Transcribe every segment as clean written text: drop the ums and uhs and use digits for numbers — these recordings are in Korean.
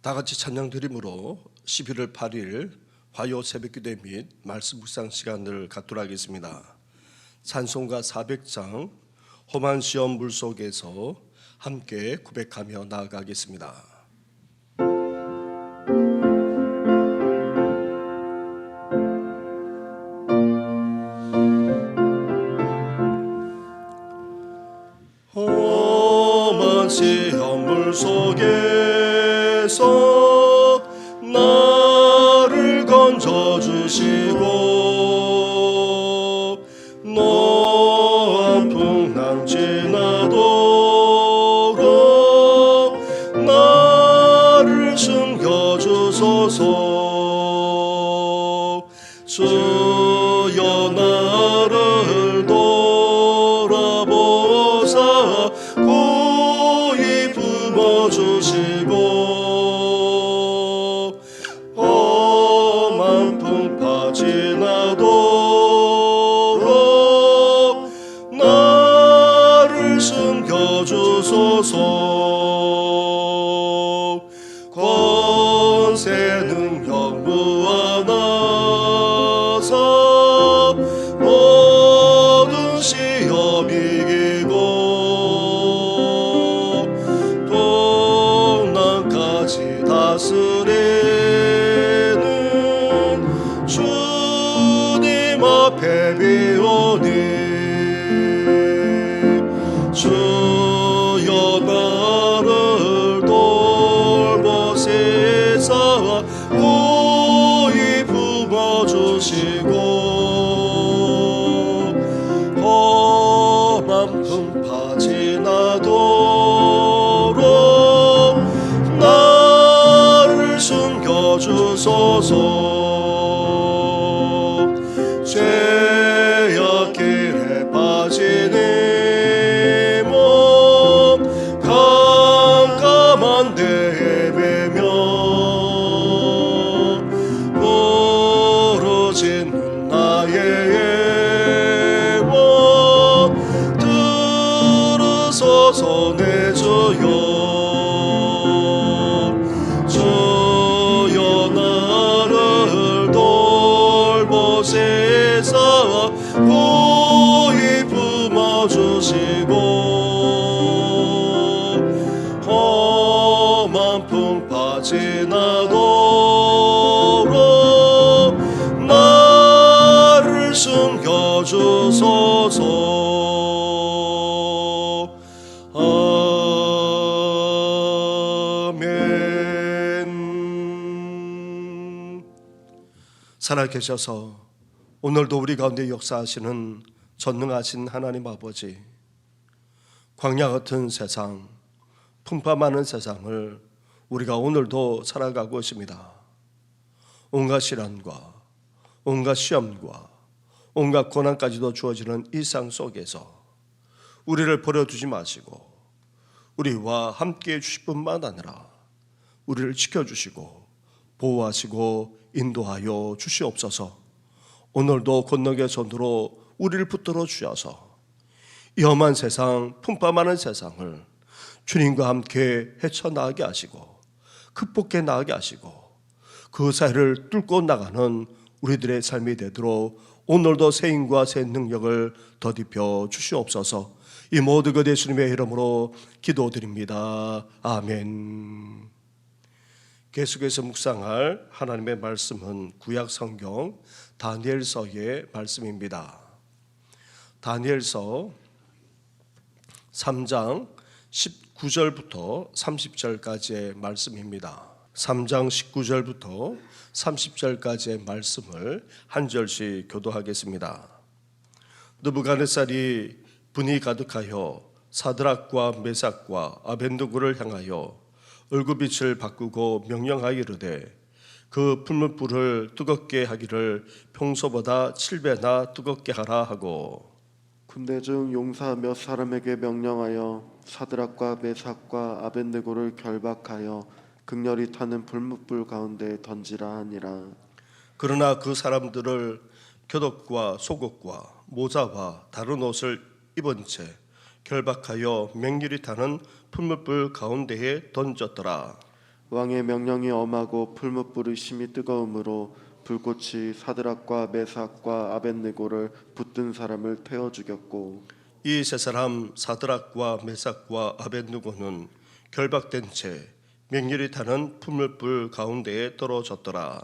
다 같이 찬양 드림으로 11월 8일 화요 새벽기도 및 말씀 묵상 시간을 갖도록 하겠습니다. 찬송가 400장 험한 시험 물속에서 함께 고백하며 나아가겠습니다. 험한 시험 물속에서 나를 건져주시고 노한 풍랑 지나도록 나를 숨겨주소서. 주여 나를 돌아보사 고이 품어주시고 험한 풍파 지나도록 나를 숨겨주소서. 권세 능력 무한하사 모든 시험 이기고 풍랑까지 다스리는 주님 앞에 비오니 주여 나를 돌보시사 고이 품어주시고 험한 풍파 지나도록 나를 숨겨주소서. 죄악길에 빠지니 몸 깜깜한 데에 매며 부르짖는 나의 애원 들으소서. 내 주여 주여 나를 돌보시사 고이 품어주시고 험한 풍파 지나도록 나를 숨겨주소서. 아멘. 살아계셔서 오늘도 우리 가운데 역사하시는 전능하신 하나님 아버지, 광야 같은 세상, 풍파 많은 세상을 우리가 오늘도 살아가고 있습니다. 온갖 시련과 온갖 시험과 온갖 고난까지도 주어지는 일상 속에서 우리를 버려두지 마시고 우리와 함께해 주실 뿐만 아니라 우리를 지켜주시고 보호하시고 인도하여 주시옵소서. 오늘도 권능의 손으로 우리를 붙들어 주셔서 이 험한 세상, 풍파 많은 세상을 주님과 함께 헤쳐나가게 하시고 극복해 나가게 하시고 그 사이를 뚫고 나가는 우리들의 삶이 되도록 오늘도 새 힘과 새 능력을 더딥혀 주시옵소서. 이 모든 것 예수님의 이름으로 기도드립니다. 아멘. 계속해서 묵상할 하나님의 말씀은 구약 성경 다니엘서의 말씀입니다. 다니엘서 3장 19절부터 30절까지의 말씀입니다. 3장 19절부터 30절까지의 말씀을 한 절씩 교도하겠습니다. 느부갓네살이 분이 가득하여 사드락과 메삭과 아벤느고를 향하여 얼굴빛을 바꾸고 명령하이르되 그 풀무불을 뜨겁게 하기를 평소보다 7배나 뜨겁게 하라 하고 군대 중 용사 몇 사람에게 명령하여 사드락과 메삭과 아벤느고를 결박하여 극렬히 타는 불뭇불 가운데 던지라 하니라. 그러나 그 사람들을 곁옷과 속옷과 모자와 다른 옷을 입은 채 결박하여 맹렬히 타는 풀무불 가운데에 던졌더라. 왕의 명령이 엄하고 풀무불의 심이 뜨거움으로 불꽃이 사드락과 메삭과 아벳느고를 붙든 사람을 태워 죽였고 이 세 사람 사드락과 메삭과 아벳느고는 결박된 채 맹렬히 타는 풀무불 가운데에 떨어졌더라.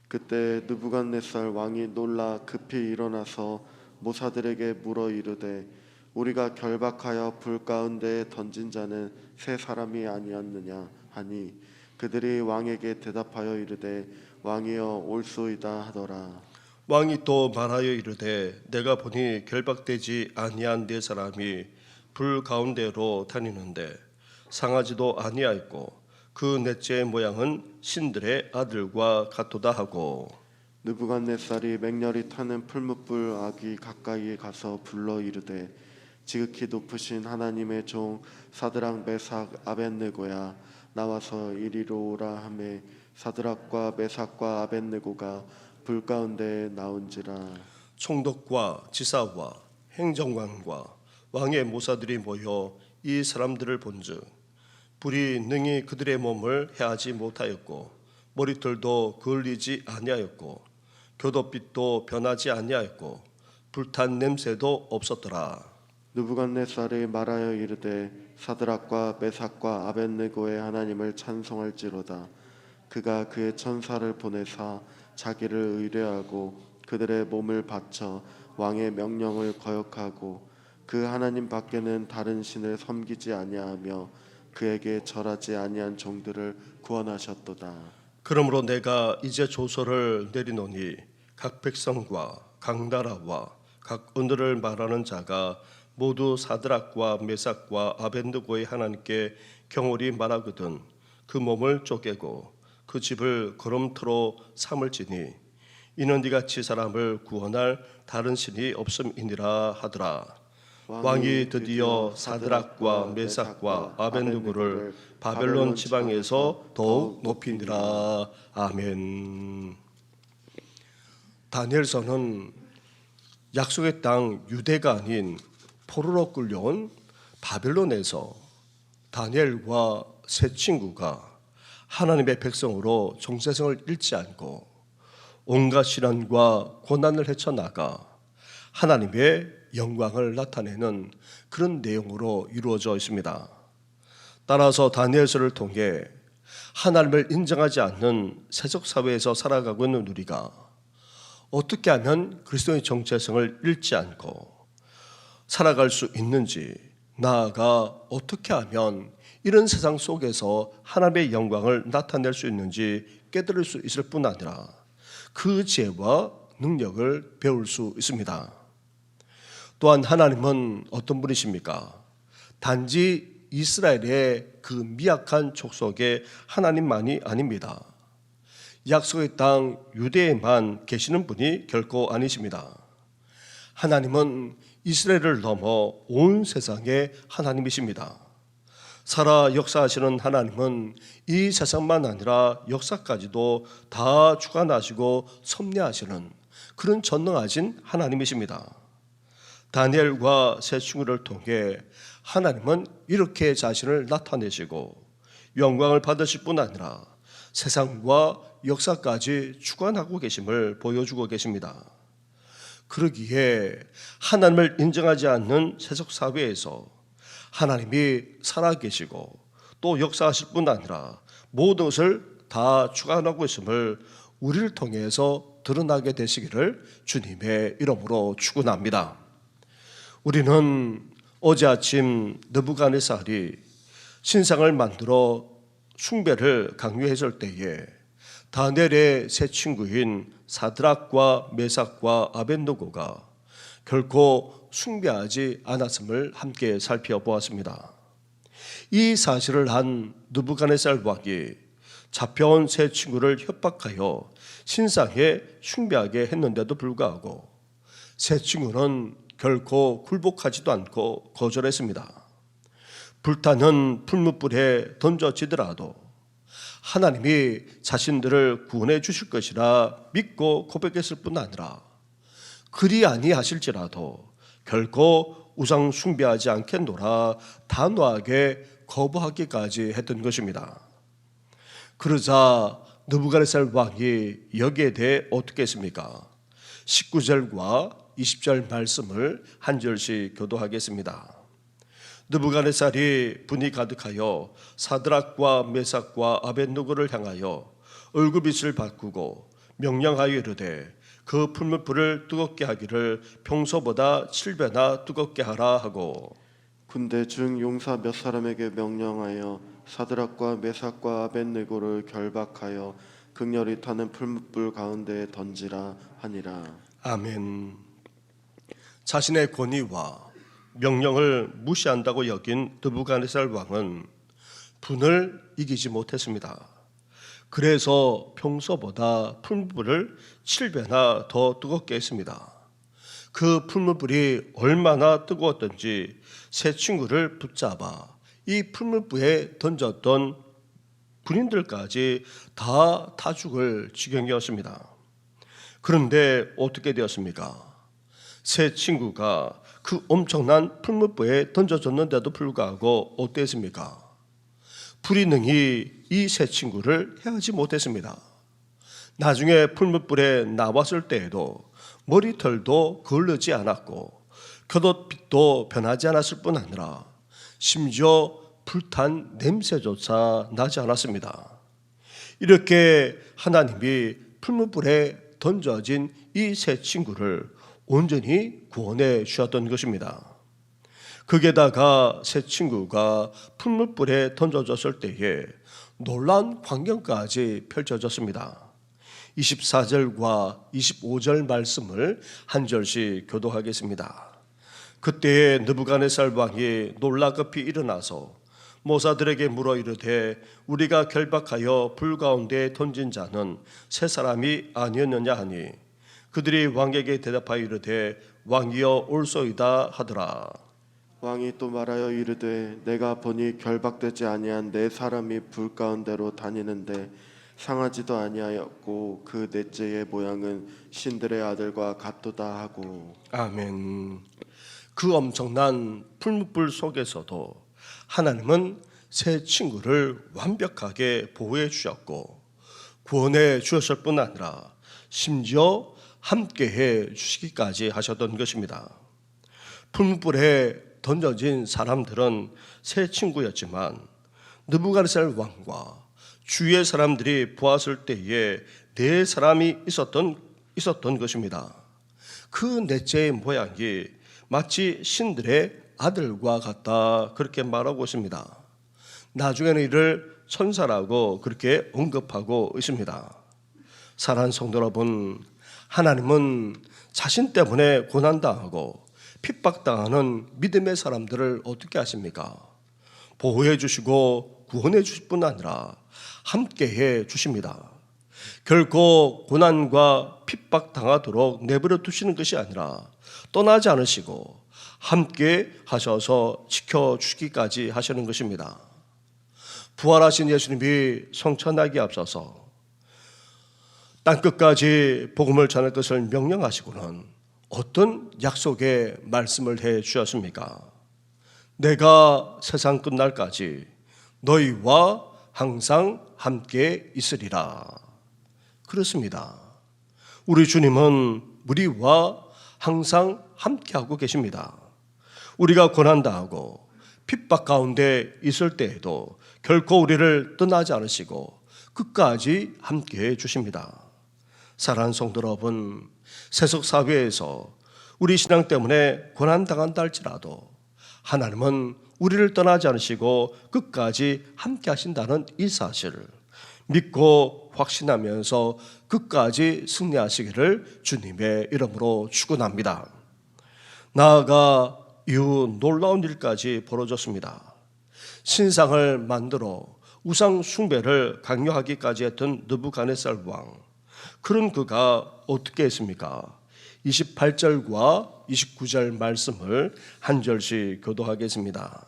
그때 느부갓네살 왕이 놀라 급히 일어나서 모사들에게 물어 이르되 우리가 결박하여 불 가운데에 던진 자는 세 사람이 아니었느냐 하니 그들이 왕에게 대답하여 이르되 왕이여 옳소이다 하더라. 왕이 또 말하여 이르되 내가 보니 결박되지 아니한 네 사람이 불 가운데로 다니는데 상하지도 아니하였고 그 넷째의 모양은 신들의 아들과 같도다 하고 느부갓네살이 맹렬히 타는 풀무불 아귀 가까이에 가서 불러 이르되 지극히 높으신 하나님의 종 사드락 메삭 아벳느고야 나와서 이리로 오라 하매 사드락과 메삭과 아벳느고가 불 가운데에 나온지라. 총독과 지사와 행정관과 왕의 모사들이 모여 이 사람들을 본즉 불이 능히 그들의 몸을 해하지 못하였고 머리털도 그을리지 아니하였고 교도빛도 변하지 아니하였고 불탄 냄새도 없었더라. 느부갓네살이 말하여 이르되 사드락과 메삭과 아벳느고의 하나님을 찬송할지로다. 그가 그의 천사를 보내사 자기를 의뢰하고 그들의 몸을 바쳐 왕의 명령을 거역하고 그 하나님 밖에는 다른 신을 섬기지 아니하며 그에게 절하지 아니한 종들을 구원하셨도다. 그러므로 내가 이제 조서를 내리노니 각 백성과 각 나라와 각 언어를 말하는 자가 모두 사드락과 메삭과 아벳느고의 하나님께 경홀히 말하거든 그 몸을 쪼개고 그 집을 거름터로 삼을지니 이는 이같이 사람을 구원할 다른 신이 없음이니라 하더라. 왕이 드디어 사드락과 메삭과 아벳느고를 바벨론 지방에서 더욱 높이니라. 아멘. 다니엘서는 약속의 땅 유대가 아닌 포로로 끌려온 바벨론에서 다니엘과 세 친구가 하나님의 백성으로 정체성을 잃지 않고 온갖 시련과 고난을 헤쳐나가 하나님의 영광을 나타내는 그런 내용으로 이루어져 있습니다. 따라서 다니엘서를 통해 하나님을 인정하지 않는 세속 사회에서 살아가고 있는 우리가 어떻게 하면 그리스도의 정체성을 잃지 않고 살아갈 수 있는지, 나아가 어떻게 하면 이런 세상 속에서 하나님의 영광을 나타낼 수 있는지 깨달을 수 있을 뿐 아니라 그 지혜와 능력을 배울 수 있습니다. 또한 하나님은 어떤 분이십니까? 단지 이스라엘의 그 미약한 족속의 하나님만이 아닙니다. 약속의 땅 유대에만 계시는 분이 결코 아니십니다. 하나님은 이스라엘을 넘어 온 세상의 하나님이십니다. 살아 역사하시는 하나님은 이 세상만 아니라 역사까지도 다 주관하시고 섭리하시는 그런 전능하신 하나님이십니다. 다니엘과 세 친구를 통해 하나님은 이렇게 자신을 나타내시고 영광을 받으실 뿐 아니라 세상과 역사까지 주관하고 계심을 보여주고 계십니다. 그러기에 하나님을 인정하지 않는 세속 사회에서 하나님이 살아계시고 또 역사하실 뿐 아니라 모든 것을 다 주관하고 있음을 우리를 통해서 드러나게 되시기를 주님의 이름으로 축원합니다. 우리는 어제 아침 느부갓네살이 신상을 만들어 숭배를 강요했을 때에 다니엘의 세 친구인 사드락과 메삭과 아벳느고가 결코 숭배하지 않았음을 함께 살펴보았습니다. 이 사실을 한 느부갓네살 왕이 잡혀온 세 친구를 협박하여 신상에 숭배하게 했는데도 불구하고 세 친구는 결코 굴복하지도 않고 거절했습니다. 불타는 풀무불에 던져지더라도 하나님이 자신들을 구원해 주실 것이라 믿고 고백했을 뿐 아니라 그리 아니하실지라도 결코 우상 숭배하지 않겠노라 단호하게 거부하기까지 했던 것입니다. 그러자 느부갓네살 왕이 여기에 대해 어떻게 했습니까? 19절과 20절 말씀을 한 절씩 교도하겠습니다. 느부갓네살이 분이 가득하여 사드락과 메삭과 아벳느고를 향하여 얼굴빛을 바꾸고 명령하여 이르되 그 풀무불을 뜨겁게 하기를 평소보다 7배나 뜨겁게 하라 하고 군대 중 용사 몇 사람에게 명령하여 사드락과 메삭과 아벳느고를 결박하여 극렬히 타는 풀무불 가운데에 던지라 하니라. 아멘. 자신의 권위와 명령을 무시한다고 여긴 느부갓네살 왕은 분을 이기지 못했습니다. 그래서 평소보다 풀무불을 7배나 더 뜨겁게 했습니다. 그 풀무불이 얼마나 뜨거웠던지 세 친구를 붙잡아 이 풀무불에 던졌던 군인들까지 다 죽을 지경이었습니다. 그런데 어떻게 되었습니까? 세 친구가 그 엄청난 풀무불에 던져졌는데도 불구하고 어땠습니까? 불이 능히 이 세 친구를 해하지 못했습니다. 나중에 풀무불에 나왔을 때에도 머리털도 거르지 않았고 겉옷빛도 변하지 않았을 뿐 아니라 심지어 불탄 냄새조차 나지 않았습니다. 이렇게 하나님이 풀무불에 던져진 이 세 친구를 온전히 구원해 주셨던 것입니다. 거기에다가 세 친구가 풀무불에 던져졌을 때에 놀라운 광경까지 펼쳐졌습니다. 24절과 25절 말씀을 한 절씩 교도하겠습니다. 그때에 느부갓네살 왕이 놀라급히 일어나서 모사들에게 물어 이르되 우리가 결박하여 불 가운데 던진 자는 세 사람이 아니었느냐 하니 그들이 왕에게 대답하여 이르되 왕이여 옳소이다 하더라. 왕이 또 말하여 이르되 내가 보니 결박되지 아니한 네 사람이 불 가운데로 다니는데 상하지도 아니하였고 그 넷째의 모양은 신들의 아들과 같도다 하고. 아멘. 그 엄청난 풀무불 속에서도 하나님은 세 친구를 완벽하게 보호해 주셨고 구원해 주셨을 뿐 아니라 심지어 함께해 주시기까지 하셨던 것입니다. 풀무불에 던져진 사람들은 세 친구였지만 느부갓네살 왕과 주위의 사람들이 보았을 때에 네 사람이 있었던 것입니다. 그 넷째의 모양이 마치 신들의 아들과 같다 그렇게 말하고 있습니다. 나중에는 이를 천사라고 그렇게 언급하고 있습니다. 사랑하는 성도 여러분, 하나님은 자신 때문에 고난당하고 핍박당하는 믿음의 사람들을 어떻게 하십니까? 보호해 주시고 구원해 주실 뿐 아니라 함께해 주십니다. 결코 고난과 핍박당하도록 내버려 두시는 것이 아니라 떠나지 않으시고 함께 하셔서 지켜주시기까지 하시는 것입니다. 부활하신 예수님이 성천하기에 앞서서 땅끝까지 복음을 전할 것을 명령하시고는 어떤 약속의 말씀을 해 주셨습니까? 내가 세상 끝날까지 너희와 항상 함께 있으리라. 그렇습니다. 우리 주님은 우리와 항상 함께하고 계십니다. 우리가 고난당하고 핍박 가운데 있을 때에도 결코 우리를 떠나지 않으시고 끝까지 함께해 주십니다. 사랑하는 성도 여러분, 세속 사회에서 우리 신앙 때문에 고난당한다 할지라도 하나님은 우리를 떠나지 않으시고 끝까지 함께 하신다는 이 사실을 믿고 확신하면서 끝까지 승리하시기를 주님의 이름으로 축원합니다. 나아가 이후 놀라운 일까지 벌어졌습니다. 신상을 만들어 우상 숭배를 강요하기까지 했던 느부갓네살 왕. 그런 그가 어떻게 했습니까? 28절과 29절 말씀을 한 절씩 교도하겠습니다.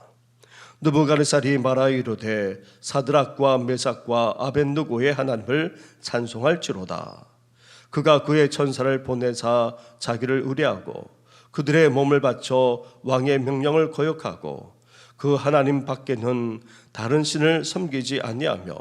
느부갓네살이 말하여 이르되 사드락과 메삭과 아벳느고의 하나님을 찬송할지로다. 그가 그의 천사를 보내사 자기를 의뢰하고 그들의 몸을 바쳐 왕의 명령을 거역하고 그 하나님 밖에는 다른 신을 섬기지 아니하며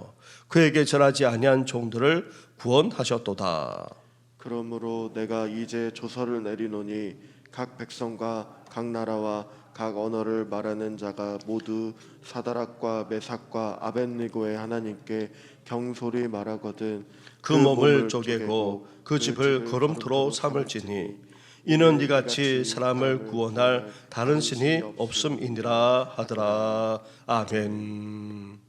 그에게 절하지 아니한 종들을 구원하셨도다. 그러므로 내가 이제 조서를 내리노니 각 백성과 각 나라와 각 언어를 말하는 자가 모두 사다락과 메삭과 아벳느고의 하나님께 경솔히 말하거든 그 몸을 쪼개고 그 집을 거름토로 삼을지니 이는 이같이 사람을 구원할 다른 신이 없음이니라 하더라. 아멘.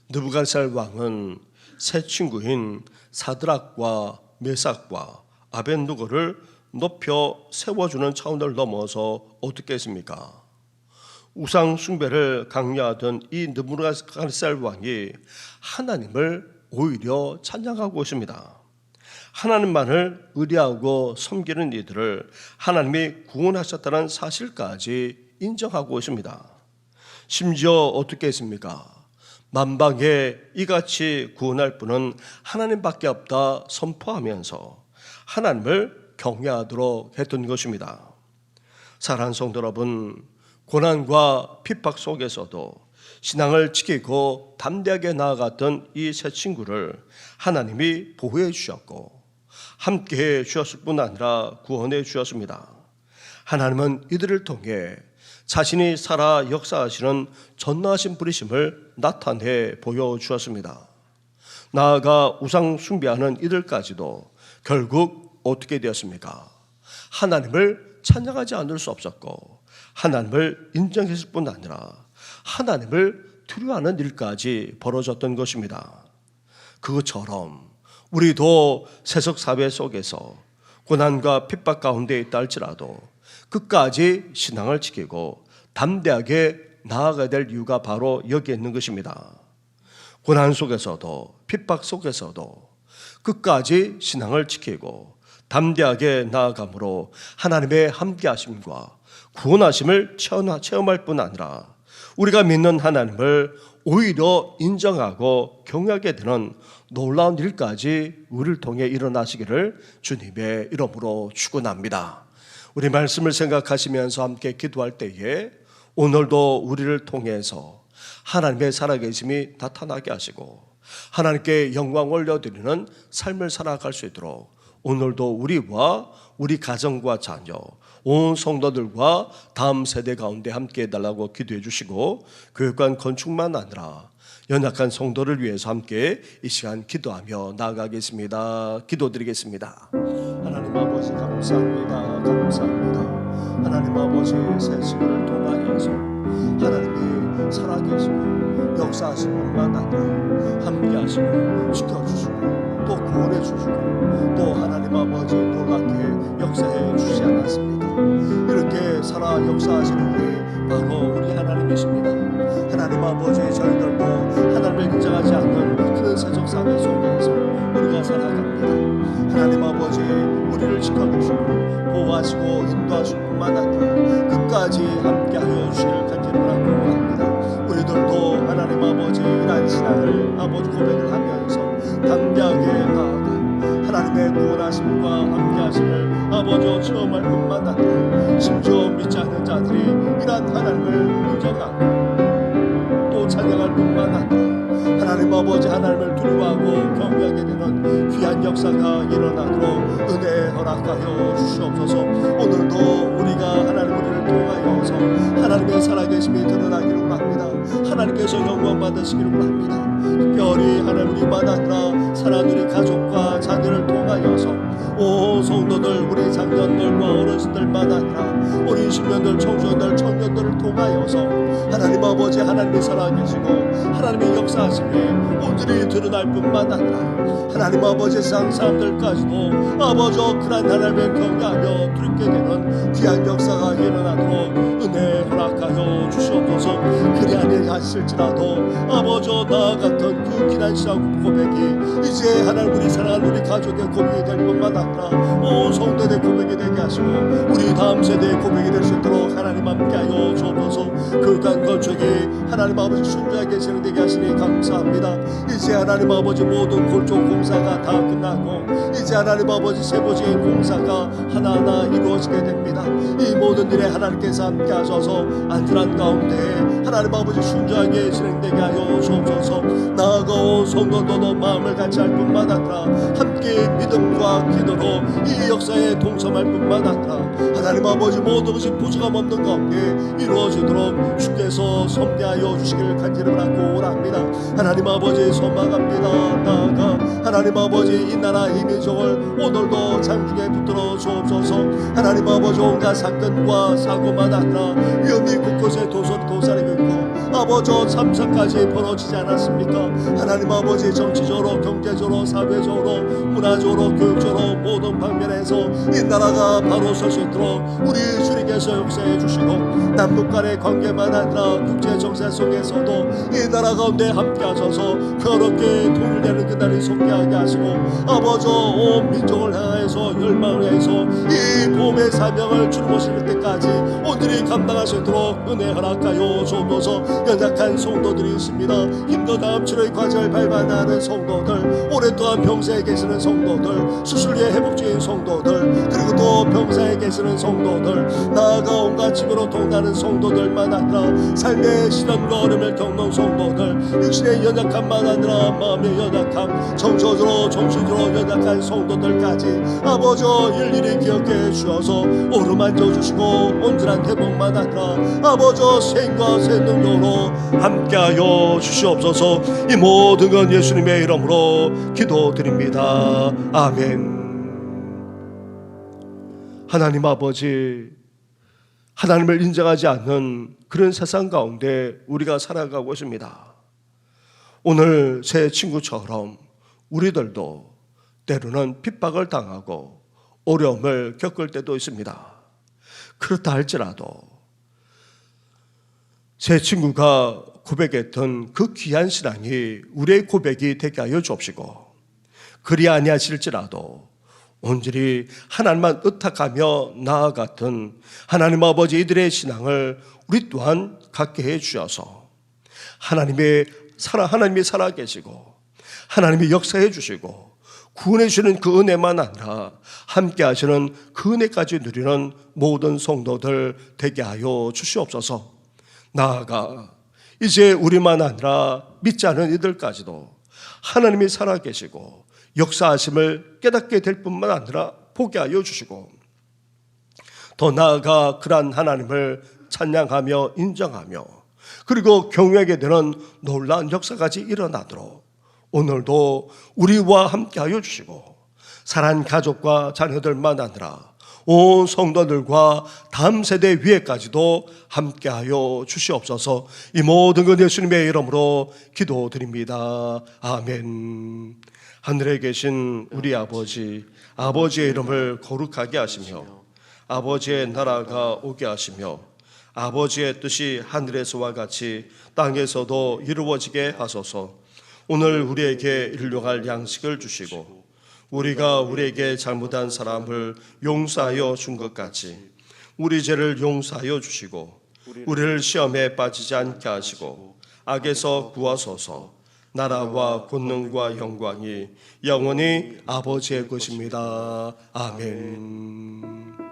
느부갓네살 왕은 세 친구인 사드락과 메삭과 아벳느고를 높여 세워주는 차원을 넘어서 어떻게 했습니까? 우상 숭배를 강요하던 이 느부갓네살 왕이 하나님을 오히려 찬양하고 있습니다. 하나님만을 의뢰하고 섬기는 이들을 하나님이 구원하셨다는 사실까지 인정하고 있습니다. 심지어 어떻게 했습니까? 만방에 이같이 구원할 분은 하나님밖에 없다 선포하면서 하나님을 경외하도록 했던 것입니다. 사랑하는 성도 여러분, 고난과 핍박 속에서도 신앙을 지키고 담대하게 나아갔던 이 세 친구를 하나님이 보호해 주셨고 함께해 주셨을 뿐 아니라 구원해 주셨습니다. 하나님은 이들을 통해 자신이 살아 역사하시는 전능하신 분이심을 나타내 보여주었습니다. 나아가 우상 숭배하는 이들까지도 결국 어떻게 되었습니까? 하나님을 찬양하지 않을 수 없었고 하나님을 인정했을 뿐 아니라 하나님을 두려워하는 일까지 벌어졌던 것입니다. 그것처럼 우리도 세속 사회 속에서 고난과 핍박 가운데 있다 할지라도 끝까지 신앙을 지키고 담대하게 나아가야 될 이유가 바로 여기에 있는 것입니다. 고난 속에서도 핍박 속에서도 끝까지 신앙을 지키고 담대하게 나아감으로 하나님의 함께하심과 구원하심을 체험할 뿐 아니라 우리가 믿는 하나님을 오히려 인정하고 경외하게 되는 놀라운 일까지 우리를 통해 일어나시기를 주님의 이름으로 축원합니다. 우리 말씀을 생각하시면서 함께 기도할 때에 오늘도 우리를 통해서 하나님의 살아계심이 나타나게 하시고 하나님께 영광 올려드리는 삶을 살아갈 수 있도록 오늘도 우리와 우리 가정과 자녀 온 성도들과 다음 세대 가운데 함께 해달라고 기도해 주시고 교육관 건축만 아니라 연약한 성도를 위해서 함께 이 시간 기도하며 나아가겠습니다. 기도드리겠습니다. 하나님 아버지 감사합니다. 감사합니다. 하나님 아버지 새 시간을 통하여서 하나님이 살아계시고 역사하신 분만 아니라 함께하시고 지켜주시고 또 구원해주시고 또 하나님 아버지 놀랍게 역사해 주시지 않았습니까? 이렇게 살아 역사하시는 분이 바로 우리 하나님이십니다. 하나님 아버지 저희들도 하나님을 인정하지 않는 그런 세속 사회 속에서 우리가 살아갑니다. 하나님 아버지 우리를 지켜주시고 보호하시고 인도하실 뿐만 아니라 끝까지 함께하여 주시기를 간절히 바랍니다. 우리들도 하나님 아버지 이러한 신앙을 아버지 고백을 하면서 담대하게 나아가 하나님의 구원하심과 함께하심을 아버지 체험할 뿐만 아니라 심지어 믿지 않는 자들이 이러한 하나님을 인정하고 또 찬양할 뿐만 아니라 하나님 아버지 하나님을 두려워하고 경외하게 되는 귀한 역사가 일어나도록 은혜 허락하여 주시옵소서. 오늘도 우리가 하나님 우리를 통하여서 하나님의 살아계심이 드러나기를 원합니다. 하나님께서 영광 받으시기를 원합니다. 특별히 하나님 우리만 아니라 사랑하는 우리 가족과 자녀를 통하여서 온 성도들 우리 장년들과 어르신들만 아니라 우리 신년들 청소년들 청년들을 통하여서 하나님 아버지 하나님이 살아계시고 하나님의 역사하심에 오늘이 드러날 뿐만 아니라 하나님 아버지 세상 사람들까지도 아버지 그런 하나님을 경외하며 두렵게 되는 귀한 역사가 일어나도록 은혜 허락하여 주시옵소서. 그리 아니하실지라도 아버지 나아갔던 그 귀한 신앙 고백이 이제 하나님 우리 사랑하는 우리 가족의 고백이 될 뿐만 아니라 아니라 온 성도의 고백이 되게 하시고 우리 다음 세대의 고백이 될 수 있도록 하나님 함께하여 주옵소서. 그간 건축이 하나님 아버지 순조하게 진행되게 하시니 감사합니다. 이제 하나님 아버지 모든 골조 공사가 다 끝나고 이제 하나님 아버지 세부적인 공사가 하나하나 이루어지게 됩니다. 이 모든 일에 하나님께서 함께 하셔서 안전한 가운데 하나님 아버지 순조하게 진행되게 하여 주옵소서. 나아가온 성도도 마음을 같이 할 뿐만 아니라 함께 믿음과 기도로 이 역사에 동참할 뿐만 아니라 하나님 아버지 모든 것이 부족함 없는 가운데 이루어지도록 주께서 섭리하여 주시기를 간절히 바라고 오랍니다. 하나님 아버지 소망합니다. 나아가 하나님 아버지 이 나라 이 민족을 오늘도 장중에 붙들어 주옵소서. 하나님 아버지 온갖 사건과 사고만 아니라 위험이 곳곳에 도사리고 있고 아버지 참사까지 벌어지지 않았습니까? 하나님 아버지 정치적으로 경제적으로 사회적으로 문화적으로 교육적으로 모든 방면에서 이 나라가 바로 설 수 있도록 우리 주님께서 역사해 주시고 남북 간의 관계만 아니라 국제 정세 속에서도 이 나라 가운데 함께 하셔서 그렇게 통일되는 그날이 속게하게 하시고 아버지 온 민족을 향해서 열망을 해서 이 보험의 사명을 주님 오실 때까지 온전히 감당할 수 있도록 은혜 허락하여 주옵소서. 연약한 성도들이 있습니다. 힘도 다음 치료의 과정을 밟아나는 성도들, 오랫동안 병사에 계시는 성도들, 수술리에 회복중인 성도들, 그리고 또 병사에 계시는 성도들, 나아가 온갖 집으로 동나는 성도들만 아니라 삶의 시련과 어려움을 겪는 성도들, 육신의 연약함만 아니라 마음의 연약함, 정서적으로 정신적으로 연약한 성도들까지 아버지 일일이 기억해 주셔서 오르만져 주시고 온전한 회복만 아니라 아버지 생과 새 능력으로 함께하여 주시옵소서. 이 모든 건 예수님의 이름으로 기도드립니다. 아멘. 하나님 아버지, 하나님을 인정하지 않는 그런 세상 가운데 우리가 살아가고 있습니다. 오늘 제 친구처럼 우리들도 때로는 핍박을 당하고 어려움을 겪을 때도 있습니다. 그렇다 할지라도 제 친구가 고백했던 그 귀한 신앙이 우리의 고백이 되게 하여 주옵시고, 그리 아니하실지라도 온전히 하나님만 의탁하며 나아갔던 하나님 아버지 이들의 신앙을 우리 또한 갖게 해 주셔서 하나님이 살아계시고 하나님이 역사해 주시고 구원해 주시는 그 은혜만 아니라 함께 하시는 그 은혜까지 누리는 모든 성도들 되게 하여 주시옵소서. 나아가 이제 우리만 아니라 믿지 않은 이들까지도 하나님이 살아계시고 역사하심을 깨닫게 될 뿐만 아니라 보게 하여 주시고, 더 나아가 그러한 하나님을 찬양하며 인정하며 그리고 경외하게 되는 놀라운 역사까지 일어나도록 오늘도 우리와 함께 하여 주시고, 사랑하는 가족과 자녀들만 아니라 온 성도들과 다음 세대 위에까지도 함께하여 주시옵소서. 이 모든 것 예수님의 이름으로 기도드립니다. 아멘. 하늘에 계신 우리 아버지, 아버지의 이름을 거룩하게 하시며 아버지의 나라가 오게 하시며 아버지의 뜻이 하늘에서와 같이 땅에서도 이루어지게 하소서. 오늘 우리에게 일용할 양식을 주시고 우리가 우리에게 잘못한 사람을 용서하여 준 것 같이 우리 죄를 용서하여 주시고 우리를 시험에 빠지지 않게 하시고 악에서 구하소서. 나라와 권능과 영광이 영원히 아버지의 것입니다. 아멘.